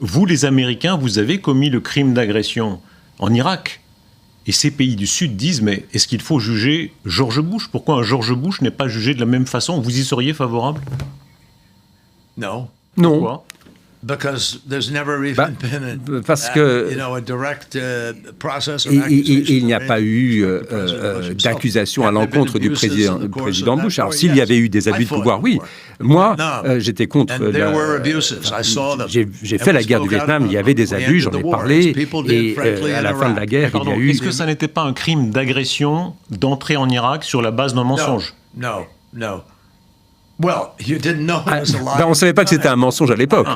vous, les Américains, vous avez commis le crime d'agression en Irak. Et ces pays du Sud disent, mais est-ce qu'il faut juger George Bush? Pourquoi un George Bush n'est pas jugé de la même façon? Vous y seriez favorable? Non. Pourquoi? Parce que il n'y a pas eu d'accusation à l'encontre du président Bush. Alors, s'il y avait eu des abus de pouvoir, oui. Moi, j'étais contre. J'ai fait la guerre du Vietnam, il y avait des abus, j'en ai parlé, et à la fin de la guerre, il y a eu... Est-ce que ça n'était pas un crime d'agression d'entrer en Irak sur la base d'un mensonge? Non. on ne savait pas que c'était un mensonge à l'époque.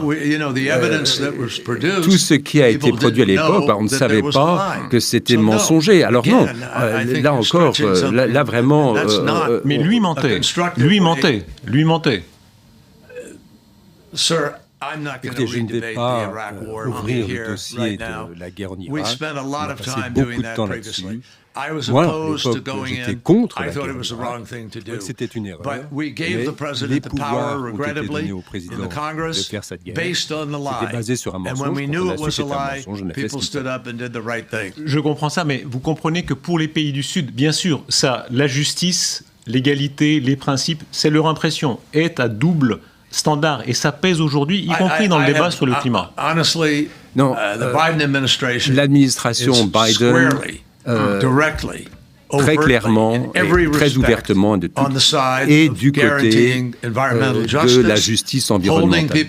Tout ce qui a été produit à l'époque, on ne savait pas que c'était mensonger. Alors non, là encore, là vraiment... Mais lui mentait. Écoutez, je ne vais pas ouvrir le dossier de la guerre en Irak. On a passé beaucoup de temps là-dessus. Moi, à l'époque, j'étais contre la guerre en Irak. C'était une erreur. Mais les pouvoirs ont été donnés au président de faire cette guerre. C'était basé sur un mensonge. Quand on a su que c'était un mensonge, on a fait ce qu'il fallait. Je comprends ça, mais vous comprenez que pour les pays du Sud, bien sûr, ça, la justice, l'égalité, les principes, c'est leur impression, est à double standard. Et ça pèse aujourd'hui, y compris dans le débat sur le climat. Non, l'administration Biden... très clairement et très ouvertement et du côté de la justice environnementale.